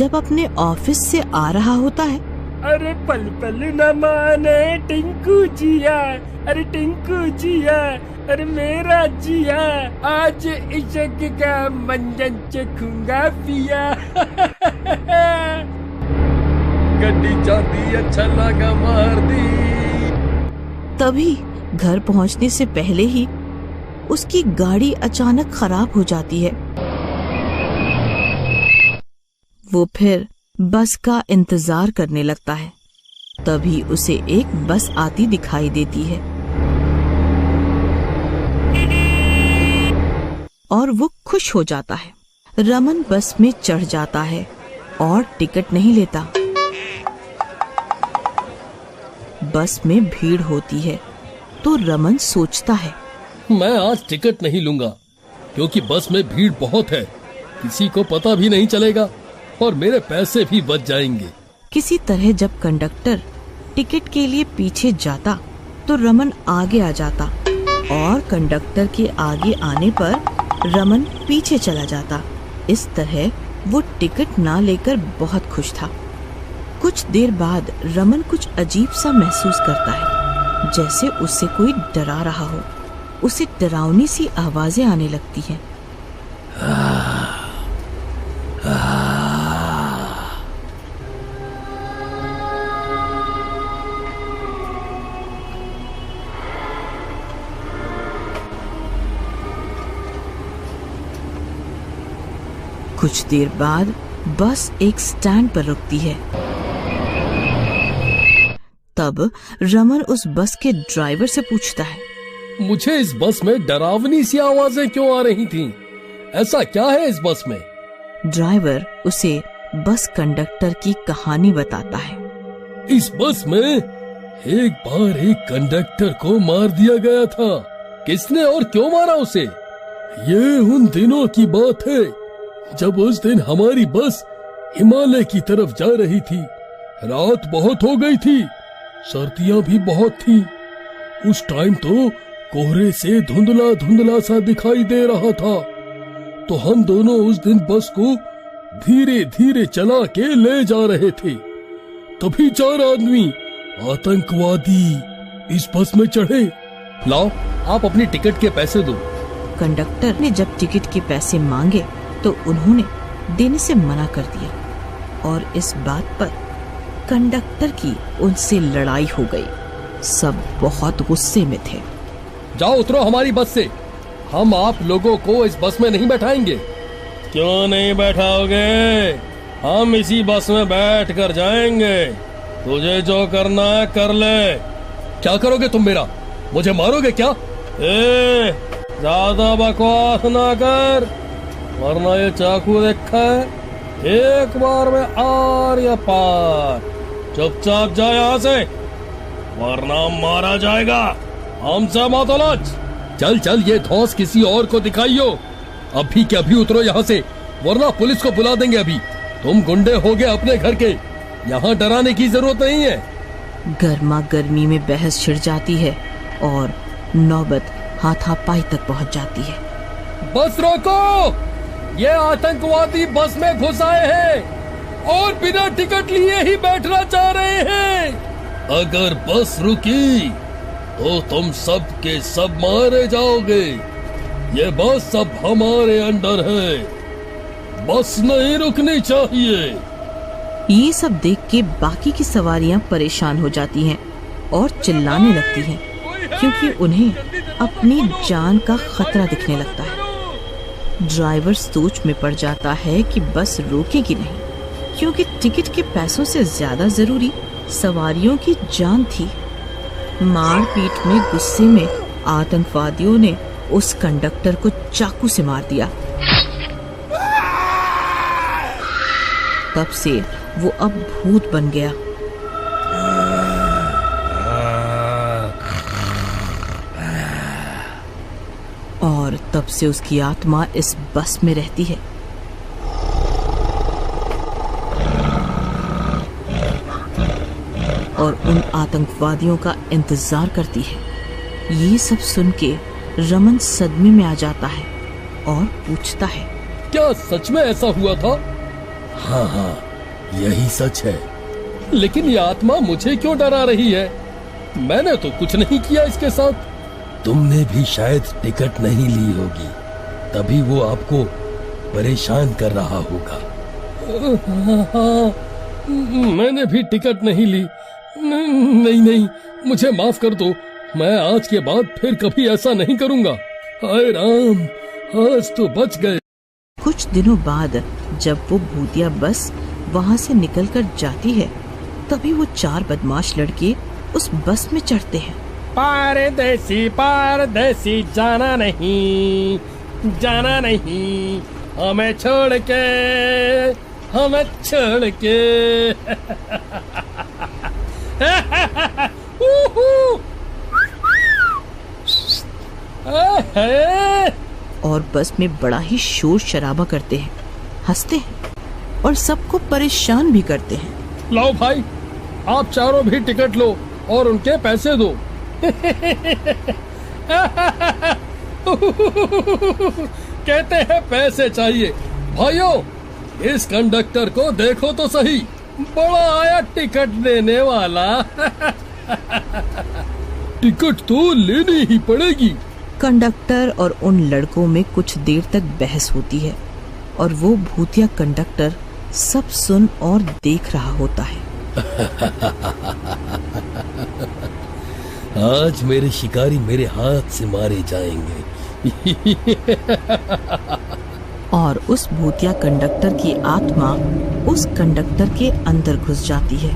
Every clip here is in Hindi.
जब अपने ऑफिस से आ रहा होता है। अरे पल पल न माने टिंकू जिया, अरे टिंकू जिया, अरे मेरा जिया, आज इश्क का मंजन चखूंगा पिया। गड्डी जाती अच्छा लगा मार दी। तभी घर पहुंचने से पहले ही उसकी गाड़ी अचानक खराब हो जाती है। वो फिर बस का इंतजार करने लगता है। तभी उसे एक बस आती दिखाई देती है और वो खुश हो जाता है। रमन बस में चढ़ जाता है और टिकट नहीं लेता। बस में भीड़ होती है तो रमन सोचता है, मैं आज टिकट नहीं लूंगा क्योंकि बस में भीड़ बहुत है, किसी को पता भी नहीं चलेगा और मेरे पैसे भी बच जाएंगे। किसी तरह जब कंडक्टर टिकट के लिए पीछे जाता तो रमन आगे आ जाता और कंडक्टर के आगे आने पर रमन पीछे चला जाता। इस तरह वो टिकट ना लेकर बहुत खुश था। कुछ देर बाद रमन कुछ अजीब सा महसूस करता है, जैसे उससे कोई डरा रहा हो। उसे डरावनी सी आवाजें आने लगती हैं। कुछ देर बाद बस एक स्टैंड पर रुकती है। तब रमन उस बस के ड्राइवर से पूछता है, मुझे इस बस में डरावनी सी आवाजें क्यों आ रही थीं? ऐसा क्या है इस बस में? ड्राइवर उसे बस कंडक्टर की कहानी बताता है। इस बस में एक बार एक कंडक्टर को मार दिया गया था। किसने और क्यों मारा उसे? ये उन दिनों की बात है जब उस दिन हमारी बस हिमालय की तरफ जा रही थी। रात बहुत हो गई थी, सर्दियां भी बहुत थी। उस टाइम तो कोहरे से धुंधला धुंधला सा दिखाई दे रहा था। तो हम दोनों उस दिन बस को धीरे धीरे चला के ले जा रहे थे। तभी 4 आदमी आतंकवादी इस बस में चढ़े। लाओ, आप अपनी टिकट के पैसे दो। कंडक्टर ने जब टिकट के पैसे मांगे तो उन्होंने देने से मना कर दिया और इस बात पर कंडक्टर की उनसे लड़ाई हो गई। सब बहुत गुस्से में थे। जाओ उतरो हमारी बस से, हम आप लोगों को इस बस में नहीं बैठाएंगे। क्यों नहीं बैठाओगे? हम इसी बस में बैठ कर जाएंगे। तुझे जो करना है कर ले। क्या करोगे तुम मेरा? मुझे मारोगे क्या? ज्यादा बकवास ना कर, वरना ये चाकू देखा है, एक बार में आर या पार। चुपचाप जा यहाँ से, वरना मारा जाएगा। हमसे मत उलझ। चल चल, ये धौंस किसी और को दिखाइयो। अभी के अभी उतरो यहाँ से, वरना पुलिस को बुला देंगे। अभी तुम गुंडे हो गए अपने घर के, यहाँ डराने की जरूरत नहीं है। गर्मा गर्मी में बहस छिड़ जाती है और नौबत हाथापाई तक पहुँच जाती है। बस रोको, ये आतंकवादी बस में घुस आए हैं और बिना टिकट लिए ही बैठना चाह रहे हैं। अगर बस रुकी तो तुम सब के सब मारे जाओगे। ये बस अब हमारे अंडर है, बस नहीं रुकनी चाहिए। ये सब देख के बाकी की सवारियां परेशान हो जाती हैं और चिल्लाने लगती हैं, क्योंकि उन्हें अपनी जान का खतरा दिखने लगता है। ड्राइवर सोच में पड़ जाता है कि बस रोकेगी नहीं, क्योंकि टिकट के पैसों से ज्यादा जरूरी सवारियों की जान थी। मारपीट में गुस्से में आतंकवादियों ने उस कंडक्टर को चाकू से मार दिया। तब से वो अब भूत बन गया। और तब से उसकी आत्मा इस बस में रहती है। और उन आतंकवादियों का इंतजार करती है। ये सब सुन के रमन सदमे में आ जाता है और पूछता है, क्या सच में ऐसा हुआ था? हाँ, यही सच है। लेकिन ये आत्मा मुझे क्यों डरा रही है? मैंने तो कुछ नहीं किया इसके साथ। तुमने भी शायद टिकट नहीं ली होगी, तभी वो आपको परेशान कर रहा होगा। मैंने भी टिकट नहीं ली। नहीं, मुझे माफ कर दो। मैं आज के बाद फिर कभी ऐसा नहीं करूंगा। हाय राम, आज तो बच गए। कुछ दिनों बाद जब वो भूतिया बस वहाँ से निकलकर जाती है, तभी वो 4 बदमाश लड़के उस बस में चढ़ते हैं। पारदेसी पारदेसी जाना नहीं, हमें छोड़ के और बस में बड़ा ही शोर शराबा करते हैं, हंसते हैं और सबको परेशान भी करते हैं। लो भाई, आप चारों भी टिकट लो और उनके पैसे दो। कहते हैं पैसे चाहिए। भाइयों, इस कंडक्टर को देखो तो सही, बड़ा आया टिकट देने वाला। टिकट तो लेनी ही पड़ेगी। कंडक्टर और उन लड़कों में कुछ देर तक बहस होती है और वो भूतिया कंडक्टर सब सुन और देख रहा होता है। आज मेरे शिकारी मेरे हाथ से मारे जाएंगे। और उस भूतिया कंडक्टर की आत्मा उस कंडक्टर के अंदर घुस जाती है।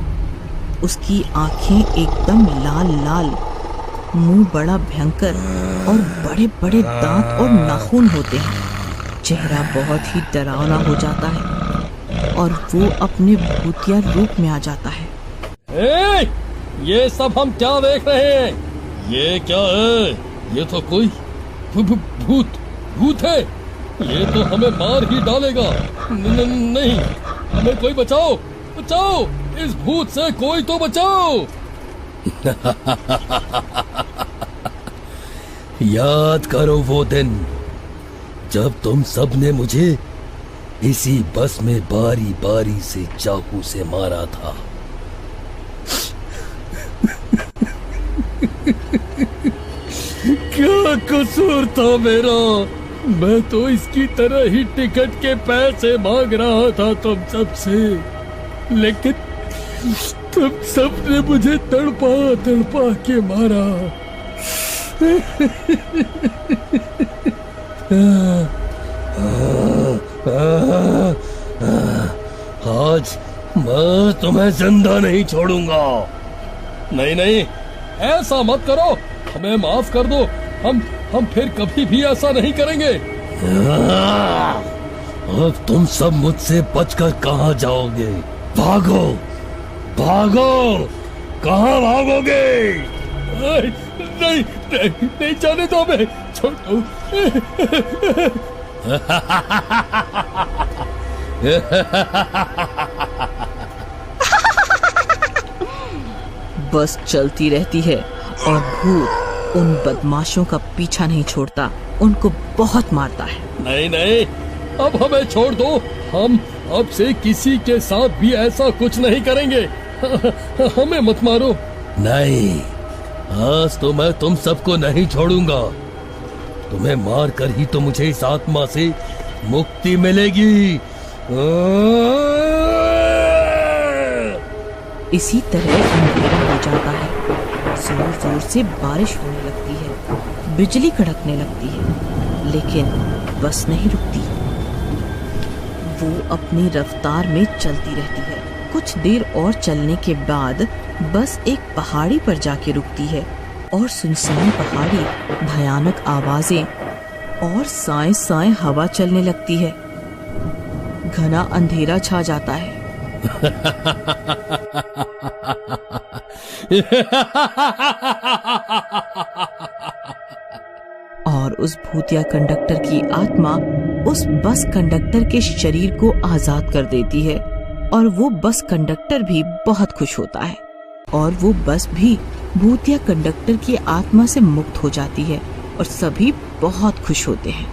उसकी आंखें एकदम लाल लाल, मुंह बड़ा भयंकर और बड़े बड़े दांत और नाखून होते हैं। चेहरा बहुत ही डरावना हो जाता है और वो अपने भूतिया रूप में आ जाता है। ये सब हम क्या देख रहे हैं? ये क्या है? ये तो कोई भूत है। ये तो हमें मार ही डालेगा। नहीं, हमें कोई बचाओ, इस भूत से कोई तो बचाओ। याद करो वो दिन जब तुम सब ने मुझे इसी बस में बारी बारी से चाकू से मारा था। क्या कसूर था मेरा? मैं तो इसकी तरह ही टिकट के पैसे मांग रहा था तुम सबसे, लेकिन तुम सब ने मुझे तड़पा के मारा। आज मैं तुम्हें जिंदा नहीं छोड़ूंगा। नहीं, ऐसा मत करो, हमें माफ कर दो। हम फिर कभी भी ऐसा नहीं करेंगे। अब तुम सब मुझसे बचकर कहाँ जाओगे? भागो, कहाँ भागोगे? नहीं जाने दो, हमें छोड़ दो। बस चलती रहती है और भूत उन बदमाशों का पीछा नहीं छोड़ता, उनको बहुत मारता है। नहीं, अब हमें छोड़ दो। हम अब से किसी के साथ भी ऐसा कुछ नहीं करेंगे। हमें मत मारो। नहीं, आज तो मैं तुम सबको नहीं छोड़ूंगा। तुम्हें मार कर ही तो मुझे इस आत्मा से मुक्ति मिलेगी। इसी तरह अंधेरा हो जाता है। जोर जोर से बारिश होने लगती है, बिजली कड़कने लगती है, लेकिन बस नहीं रुकती। वो अपनी रफ्तार में चलती रहती है। कुछ देर और चलने के बाद बस एक पहाड़ी पर जाके रुकती है और सुनसान पहाड़ी, भयानक आवाजें और साए साए हवा चलने लगती है। घना अंधेरा छा जाता है। और उस भूतिया कंडक्टर की आत्मा उस बस कंडक्टर के शरीर को आजाद कर देती है और वो बस कंडक्टर भी बहुत खुश होता है और वो बस भी भूतिया कंडक्टर की आत्मा से मुक्त हो जाती है और सभी बहुत खुश होते हैं।